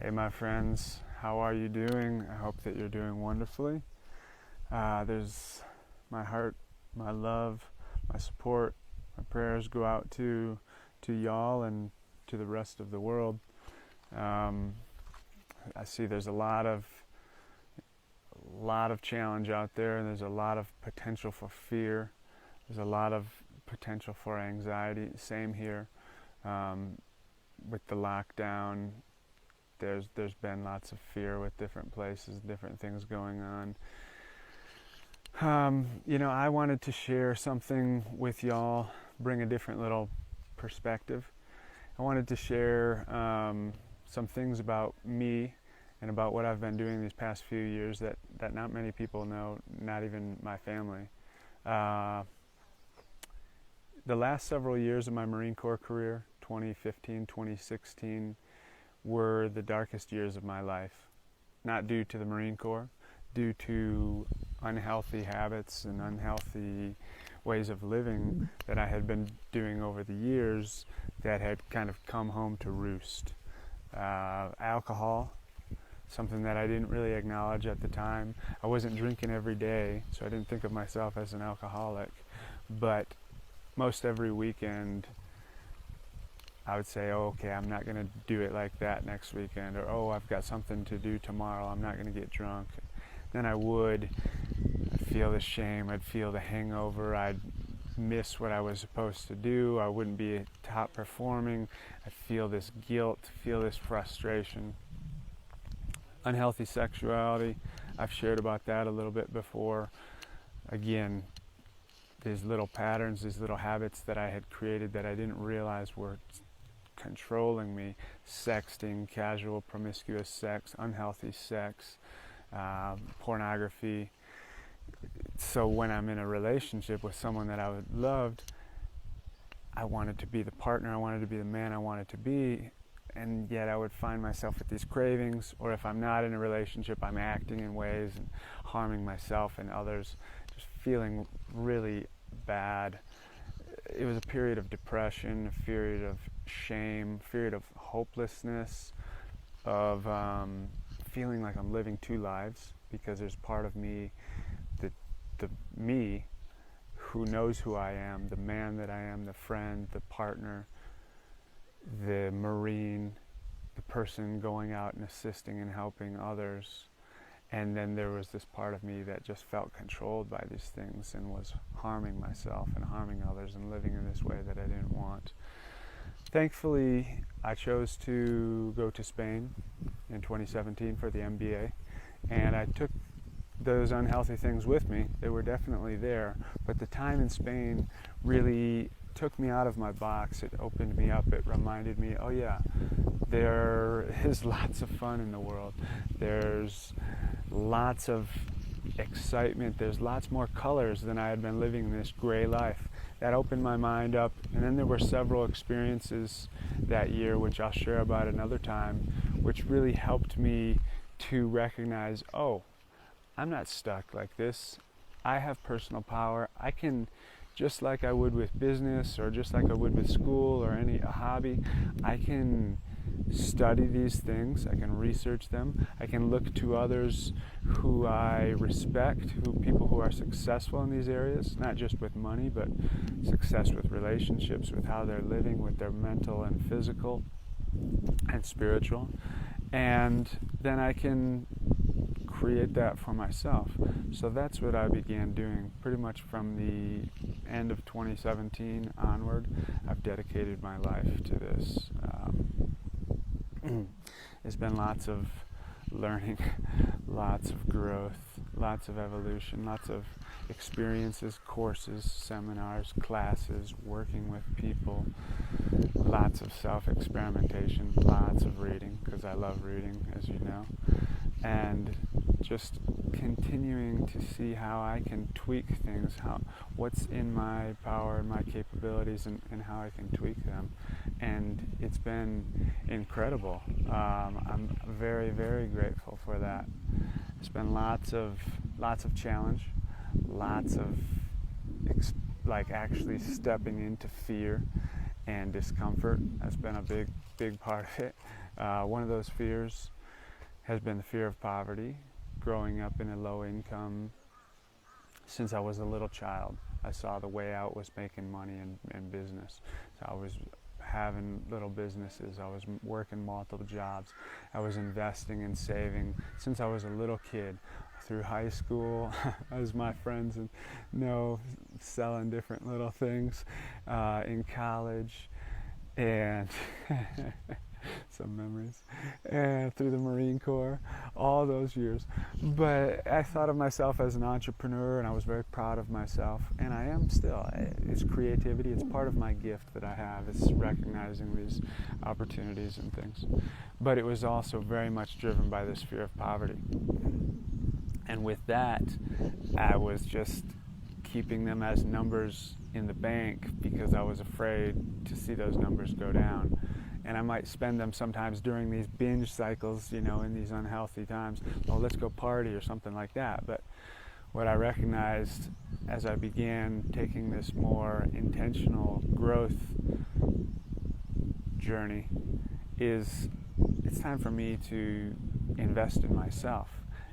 Hey my friends, how are you doing? I hope that you're doing wonderfully. There's my heart, my love, my support, my prayers go out to y'all and to the rest of the world. I see there's a lot of challenge out there, and there's a lot of potential for fear. There's a lot of potential for anxiety. Same here with the lockdown. There's been lots of fear with different places, different things going on. I wanted to share something with y'all, bring a different little perspective. I wanted to share some things about me and about what I've been doing these past few years that not many people know, not even my family. The last several years of my Marine Corps career, 2015, 2016, were the darkest years of my life. Not due to the Marine Corps, due to unhealthy habits and unhealthy ways of living that I had been doing over the years that had kind of come home to roost. Alcohol, something that I didn't really acknowledge at the time. I wasn't drinking every day, so I didn't think of myself as an alcoholic. But most every weekend, I would say, oh, okay, I'm not going to do it like that next weekend, or oh, I've got something to do tomorrow, I'm not going to get drunk. Then I'd feel the shame, I'd feel the hangover, I'd miss what I was supposed to do, I wouldn't be top performing, I'd feel this guilt, feel this frustration. Unhealthy sexuality, I've shared about that a little bit before. Again, these little patterns, these little habits that I had created that I didn't realize were controlling me. Sexting, casual promiscuous sex, unhealthy sex, pornography. So when I'm in a relationship with someone that I loved, I wanted to be the partner, I wanted to be the man I wanted to be, and yet I would find myself with these cravings, or if I'm not in a relationship, I'm acting in ways and harming myself and others, just feeling really bad. It was a period of depression, a period of shame, a period of hopelessness, of feeling like I'm living two lives, because there's part of me, the me who knows who I am, the man that I am, the friend, the partner, the Marine, the person going out and assisting and helping others. And then there was this part of me that just felt controlled by these things and was harming myself and harming others and living in this way that I didn't want. Thankfully, I chose to go to Spain in 2017 for the MBA, and I took those unhealthy things with me. They were definitely there, but the time in Spain really took me out of my box. It opened me up. It reminded me, oh yeah, there is lots of fun in the world. There's lots of excitement. There's lots more colors than I had been living this gray life. That opened my mind up. And then there were several experiences that year, which I'll share about another time, which really helped me to recognize, oh, I'm not stuck like this. I have personal power. I can, just like I would with business, or just like I would with school or a hobby, I can study these things, I can research them, I can look to others who I respect, people who are successful in these areas, not just with money, but success with relationships, with how they're living, with their mental and physical and spiritual, and then I can create that for myself. So that's what I began doing pretty much from the end of 2017 onward. I've dedicated my life to this. There's been lots of learning, lots of growth, lots of evolution, lots of experiences, courses, seminars, classes, working with people, lots of self-experimentation, lots of reading, because I love reading, as you know, and just continuing to see how I can tweak things, what's in my power and my capabilities, and how I can tweak them. And it's been incredible. I'm very, very grateful for that. It's been lots of challenge, lots of actually stepping into fear and discomfort has been a big part of it. One of those fears has been the fear of poverty. Growing up in a low income, since I was a little child, I saw the way out was making money in business. So I was having little businesses, I was working multiple jobs, I was investing and saving since I was a little kid. Through high school, as my friends know, selling different little things, in college, and some memories, and through the Marine Corps, all those years. But I thought of myself as an entrepreneur, and I was very proud of myself, and I am still. It's creativity, it's part of my gift that I have, it's recognizing these opportunities and things. But it was also very much driven by this fear of poverty. And with that, I was just keeping them as numbers in the bank because I was afraid to see those numbers go down. And I might spend them sometimes during these binge cycles, in these unhealthy times. Oh, let's go party or something like that. But what I recognized as I began taking this more intentional growth journey is it's time for me to invest in myself.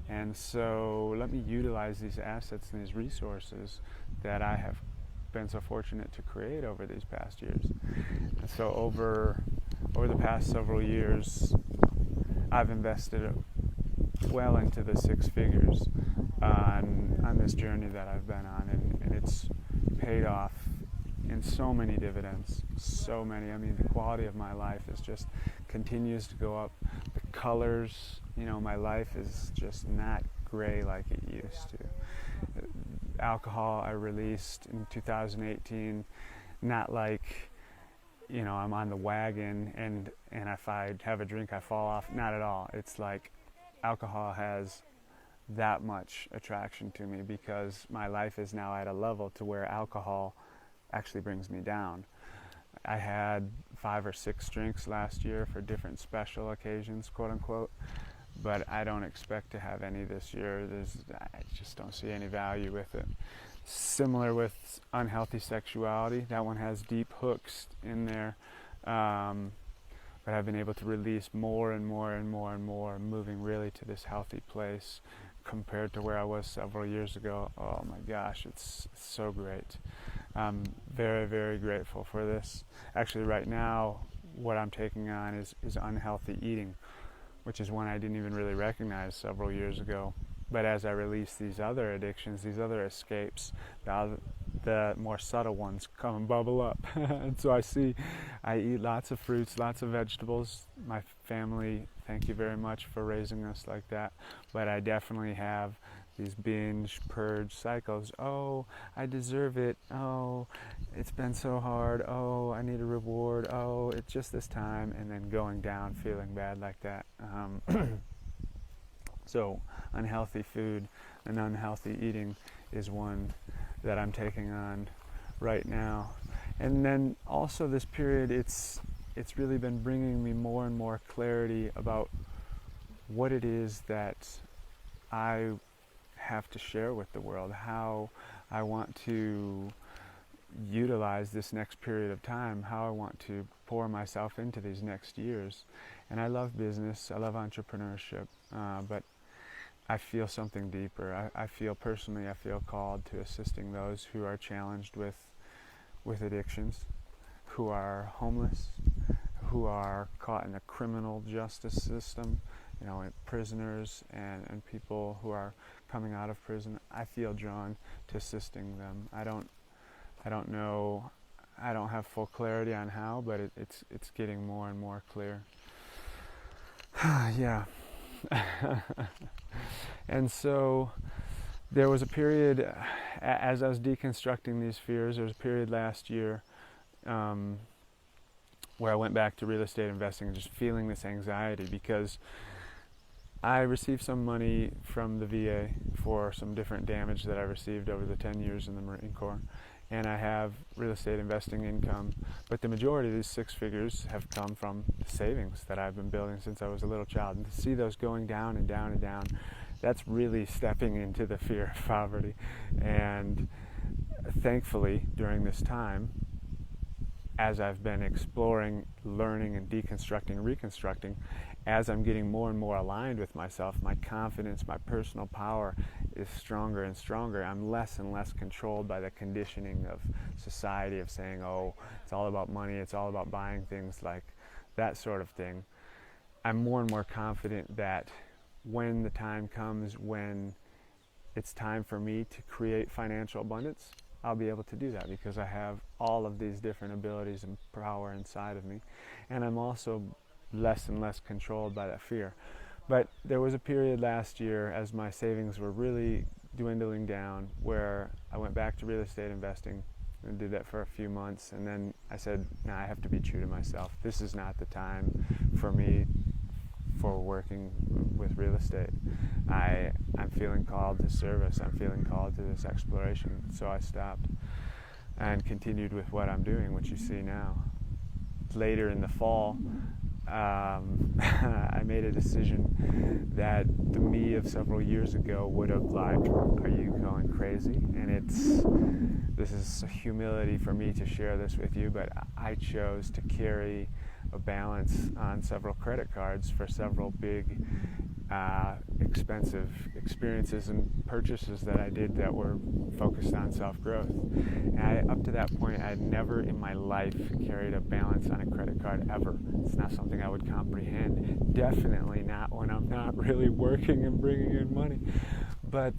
And so let me utilize these assets and these resources that I have been so fortunate to create over these past years. And so over the past several years, I've invested well into the six figures on this journey that I've been on, and it's paid off in so many dividends, so many. I mean, the quality of my life is just continues to go up. The colors, my life is just not gray like it used to. Alcohol I released in 2018, not like, I'm on the wagon and if I have a drink I fall off. Not at all. It's like alcohol has that much attraction to me because my life is now at a level to where alcohol actually brings me down. I had 5 or 6 drinks last year for different special occasions, quote unquote, but I don't expect to have any this year. I just don't see any value with it. Similar with unhealthy sexuality, that one has deep hooks in there, but I've been able to release more and more and more and more, moving really to this healthy place compared to where I was several years ago. Oh my gosh, it's so great. I'm very, very grateful for this. Actually, right now, what I'm taking on is unhealthy eating, which is one I didn't even really recognize several years ago. But as I release these other addictions, these other escapes, the more subtle ones come and bubble up. And so I eat lots of fruits, lots of vegetables. My family, thank you very much for raising us like that. But I definitely have these binge purge cycles. Oh, I deserve it. Oh, it's been so hard. Oh, I need a reward. Oh, it's just this time. And then going down, feeling bad like that. So unhealthy food and unhealthy eating is one that I'm taking on right now. And then also this period, it's really been bringing me more and more clarity about what it is that I have to share with the world, how I want to utilize this next period of time, how I want to pour myself into these next years. And I love business, I love entrepreneurship, but I feel something deeper. I feel called to assisting those who are challenged with addictions, who are homeless, who are caught in the criminal justice system, prisoners and people who are coming out of prison. I feel drawn to assisting them. I don't know, I don't have full clarity on how, but it's getting more and more clear. Yeah. And so there was a period, as I was deconstructing these fears, there was a period last year where I went back to real estate investing and just feeling this anxiety because I received some money from the VA for some different damage that I received over the 10 years in the Marine Corps. And I have real estate investing income, but the majority of these 6 figures have come from the savings that I've been building since I was a little child. And to see those going down and down and down, that's really stepping into the fear of poverty. And thankfully, during this time, as I've been exploring, learning, and deconstructing, reconstructing, as I'm getting more and more aligned with myself, my confidence, my personal power is stronger and stronger. I'm less and less controlled by the conditioning of society of saying, oh, it's all about money, it's all about buying things, like that sort of thing. I'm more and more confident that when the time comes when it's time for me to create financial abundance, I'll be able to do that because I have all of these different abilities and power inside of me. And I'm also less and less controlled by that fear. But there was a period last year as my savings were really dwindling down where I went back to real estate investing and did that for a few months, and then I said, nah, I have to be true to myself. This is not the time for me for working with real estate. I'm feeling called to service. I'm feeling called to this exploration. So I stopped and continued with what I'm doing, which you see now. Later in the fall, I made a decision that the me of several years ago would have like, are you going crazy? And this is humility for me to share this with you, but I chose to carry a balance on several credit cards for several big expensive experiences and purchases that I did that were focused on self-growth. And up to that point, I had never in my life carried a balance on a credit card ever. It's not something I would comprehend. Definitely not when I'm not really working and bringing in money. But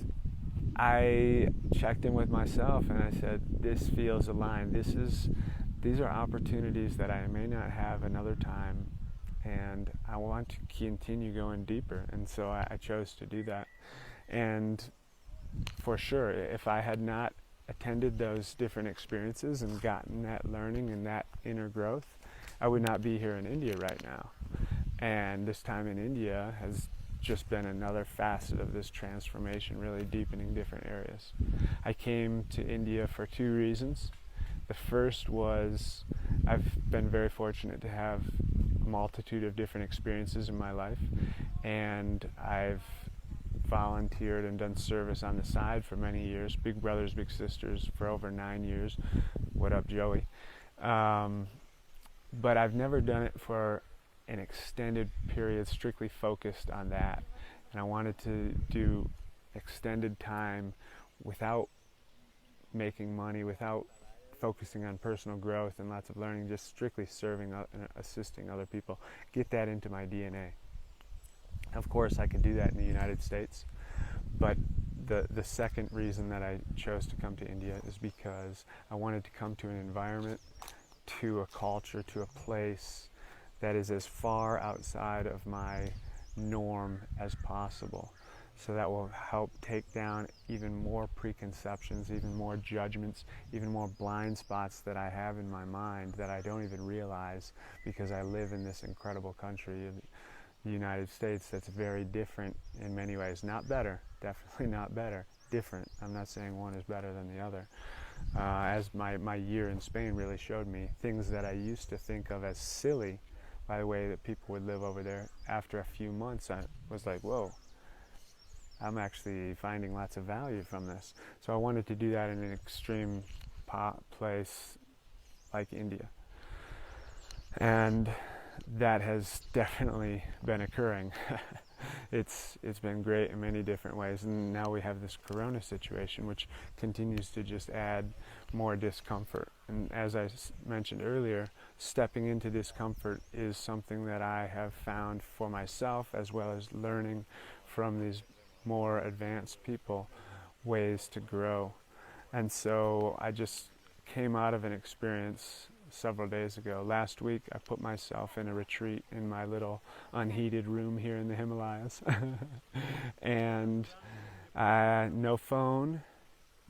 I checked in with myself and I said, this feels aligned. These are opportunities that I may not have another time, and I want to continue going deeper, and so I chose to do that. And for sure, if I had not attended those different experiences and gotten that learning and that inner growth, I would not be here in India right now. And this time in India has just been another facet of this transformation, really deepening different areas. I came to India for two reasons. The first was I've been very fortunate to have a multitude of different experiences in my life, and I've volunteered and done service on the side for many years, Big Brothers Big Sisters for over 9 years. What up, Joey? But I've never done it for an extended period strictly focused on that, and I wanted to do extended time without making money, without focusing on personal growth and lots of learning, just strictly serving and assisting other people, get that into my DNA. Of course, I could do that in the United States, but the second reason that I chose to come to India is because I wanted to come to an environment, to a culture, to a place that is as far outside of my norm as possible. So that will help take down even more preconceptions, even more judgments, even more blind spots that I have in my mind that I don't even realize because I live in this incredible country, the United States, that's very different in many ways. Not better, definitely not better, different. I'm not saying one is better than the other. As my year in Spain really showed me, things that I used to think of as silly by the way that people would live over there, after a few months I was like, whoa, I'm actually finding lots of value from this. So I wanted to do that in an extreme place like India. And that has definitely been occurring. It's been great in many different ways. And now we have this corona situation, which continues to just add more discomfort. And as I mentioned earlier, stepping into discomfort is something that I have found for myself, as well as learning from these more advanced people, ways to grow. And so I just came out of an experience several days ago. Last week I put myself in a retreat in my little unheated room here in the Himalayas. And no phone,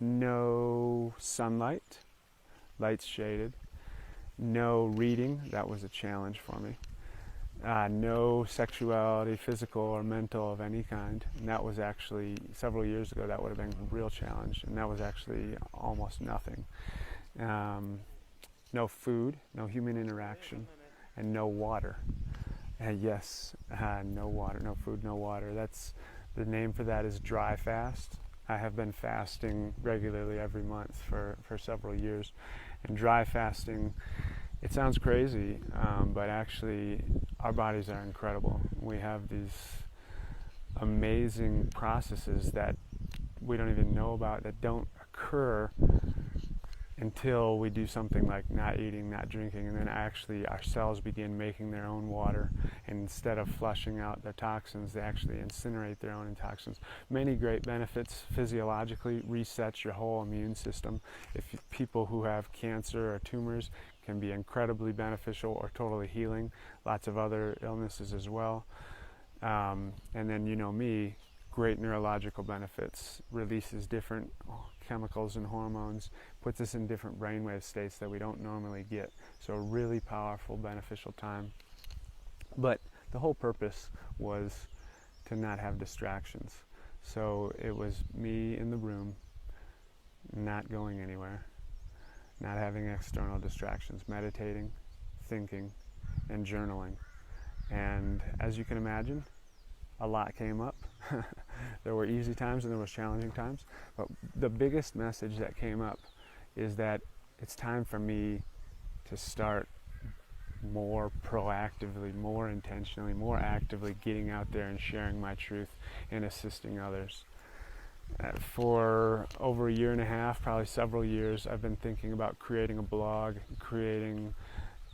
no sunlight, lights shaded, no reading, that was a challenge for me. No sexuality, physical or mental of any kind. And that was actually, several years ago, that would have been a real challenge. And that was actually almost nothing. No food, no human interaction, and no water. No water, no food, no water. That's, the name for that is dry fast. I have been fasting regularly every month for several years. And dry fasting It sounds crazy, but actually our bodies are incredible. We have these amazing processes that we don't even know about, that don't occur until we do something like not eating, not drinking, and then actually our cells begin making their own water, and instead of flushing out their toxins, they actually incinerate their own toxins. Many great benefits physiologically. Resets your whole immune system. People who have cancer or tumors can be incredibly beneficial or totally healing. Lots of other illnesses as well. And then, you know me, great neurological benefits, releases different chemicals and hormones, puts us in different brainwave states that we don't normally get. So really powerful, beneficial time. But the whole purpose was to not have distractions. So it was me in the room, not going anywhere, not having external distractions, meditating, thinking, and journaling. And as you can imagine, a lot came up. There were easy times and there was challenging times. But the biggest message that came up is that it's time for me to start more proactively, more intentionally, more actively getting out there and sharing my truth and assisting others. For over a year and a half, probably several years, I've been thinking about creating a blog, creating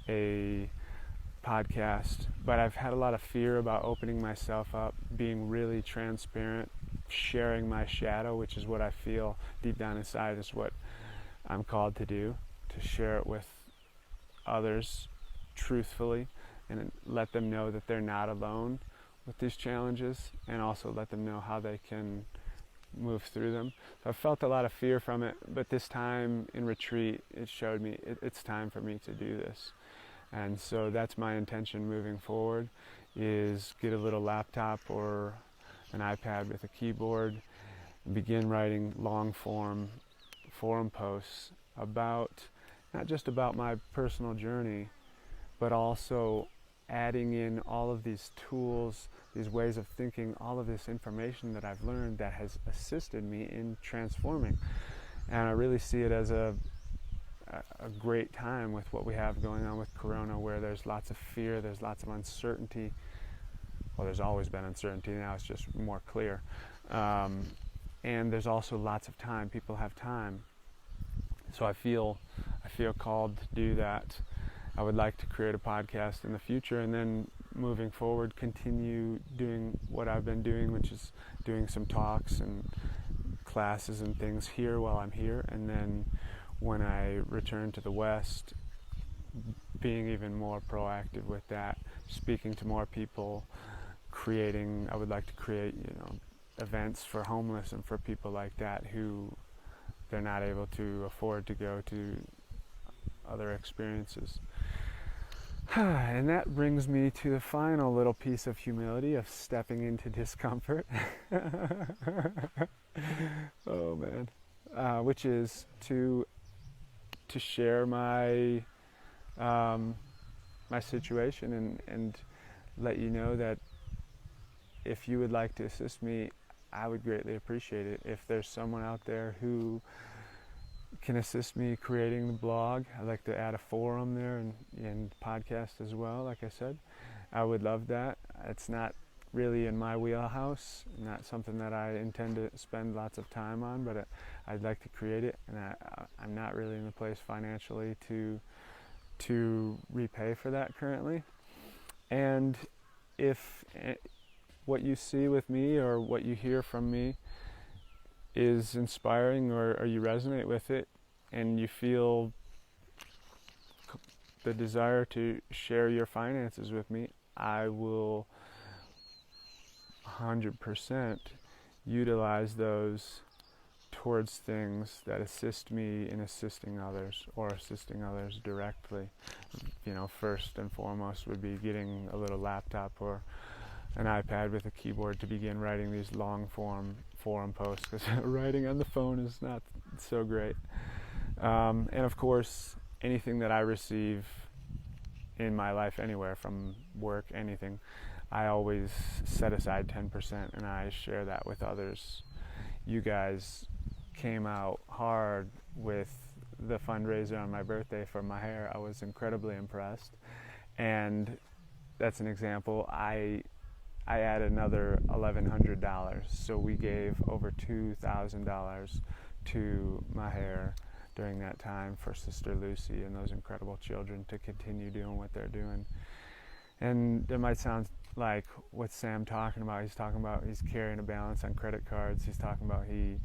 a podcast, but I've had a lot of fear about opening myself up, being really transparent, sharing my shadow, which is what I feel deep down inside is what I'm called to do, to share it with others truthfully and let them know that they're not alone with these challenges, and also let them know how they can move through them. So I felt a lot of fear from it, but this time in retreat, it showed me it's time for me to do this. And so that's my intention moving forward, is get a little laptop or an iPad with a keyboard, and begin writing long form forum posts about, not just about my personal journey, but also adding in all of these tools, these ways of thinking, all of this information that I've learned that has assisted me in transforming. And I really see it as a great time with what we have going on with Corona, where there's lots of fear, there's lots of uncertainty. Well, there's always been uncertainty, now it's just more clear. And there's also lots of time. People have time. So I feel called to do that. I would like to create a podcast in the future, and then moving forward, continue doing what I've been doing, which is doing some talks and classes and things here while I'm here, and then when I return to the West, being even more proactive with that, speaking to more people, I would like to create, events for homeless and for people like that who they're not able to afford to go to other experiences. And that brings me to the final little piece of humility, of stepping into discomfort. Oh man. Which is to share my my situation and let you know that if you would like to assist me, I would greatly appreciate it. If there's someone out there who can assist me creating the blog, I'd like to add a forum there and podcast as well, like I said. I would love that. It's not really in my wheelhouse, not something that I intend to spend lots of time on, but I'd like to create it, and I'm not really in a place financially to repay for that currently. And if what you see with me or what you hear from me is inspiring, or you resonate with it and you feel the desire to share your finances with me, I will 100% utilize those towards things that assist me in assisting others, or assisting others directly. First and foremost would be getting a little laptop or an iPad with a keyboard to begin writing these long form forum posts, because writing on the phone is not so great. And of course, anything that I receive in my life, anywhere, from work, anything, I always set aside 10% and I share that with others. You guys came out hard with the fundraiser on my birthday for my hair, I was incredibly impressed. And that's an example. I added another $1,100, so we gave over $2,000 to my hair during that time for Sister Lucy and those incredible children to continue doing what they're doing. And it might sound like, what's Sam talking about? He's talking about he's carrying a balance on credit cards. He's talking about he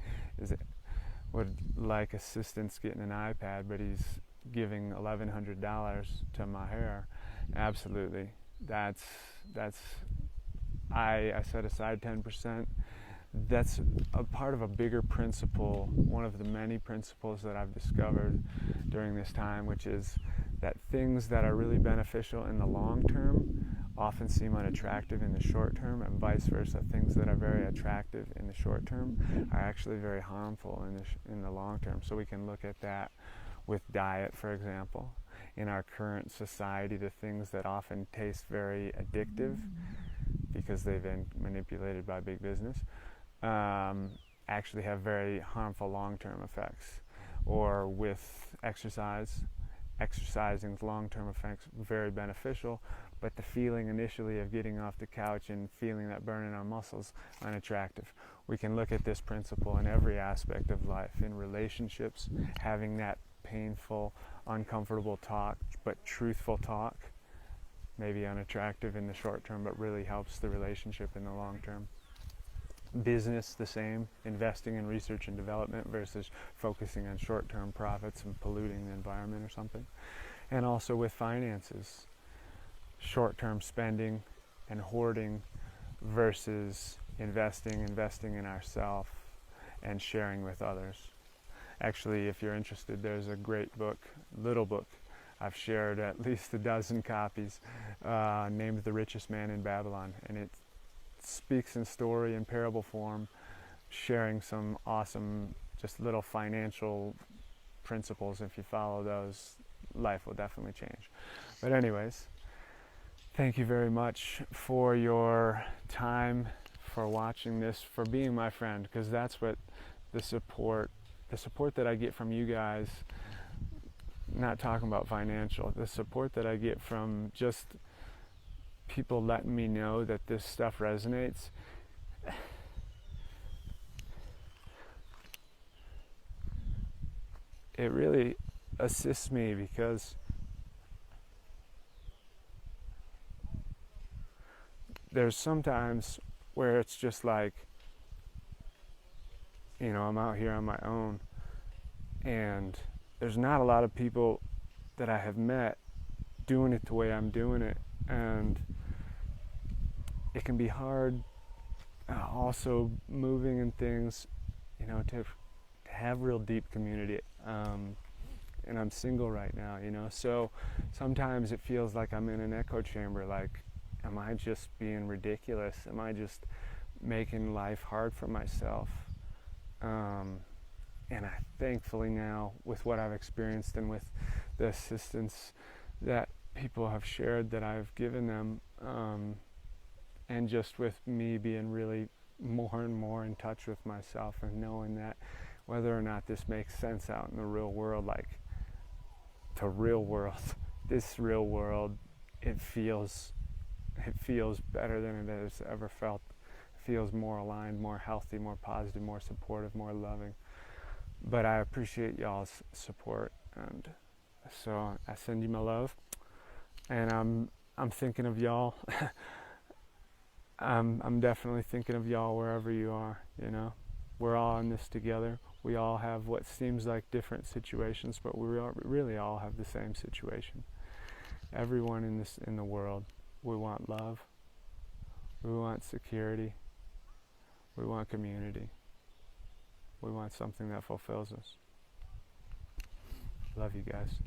would like assistance getting an iPad, but he's giving $1,100 to my hair. Absolutely. That's I set aside 10%. That's a part of a bigger principle, one of the many principles that I've discovered during this time, which is that things that are really beneficial in the long term often seem unattractive in the short term, and vice versa. Things that are very attractive in the short term are actually very harmful in the long term. So we can look at that with diet, for example. In our current society, the things that often taste very addictive because they've been manipulated by big business actually have very harmful long-term effects. Or with exercising's long-term effects very beneficial, but the feeling initially of getting off the couch and feeling that burn in our muscles unattractive. We can look at this principle in every aspect of life. In relationships, having that painful, uncomfortable talk, but truthful talk, maybe unattractive in the short term, but really helps the relationship in the long term. Business, the same, investing in research and development versus focusing on short-term profits and polluting the environment or something. And also with finances, short-term spending and hoarding versus investing in ourselves and sharing with others. Actually, if you're interested, there's a great book, little book, I've shared at least a dozen copies, named The Richest Man in Babylon, and it speaks in story and parable form, sharing some awesome, just little financial principles. If you follow those, life will definitely change. But anyways, thank you very much for your time, for watching this, for being my friend, because that's what the support that I get from you guys, not talking about financial, the support that I get from just people letting me know that this stuff resonates. It really assists me, because there's sometimes where it's just like, I'm out here on my own, and there's not a lot of people that I have met doing it the way I'm doing it, and it can be hard also moving and things, to have real deep community. And I'm single right now, so sometimes it feels like I'm in an echo chamber, like, am I just being ridiculous? Am I just making life hard for myself? And I thankfully now, with what I've experienced and with the assistance that people have shared that I've given them, and just with me being really more and more in touch with myself and knowing that whether or not this makes sense out in the real world, like the real world, this real world, it feels better than it has ever felt. It feels more aligned, more healthy, more positive, more supportive, more loving. But I appreciate y'all's support, and so I send you my love, and I'm thinking of y'all. I'm definitely thinking of y'all wherever you are. We're all in this together. We all have what seems like different situations, but we really all have the same situation. Everyone in the world, we want love, we want security, we want community, we want something that fulfills us. Love you guys.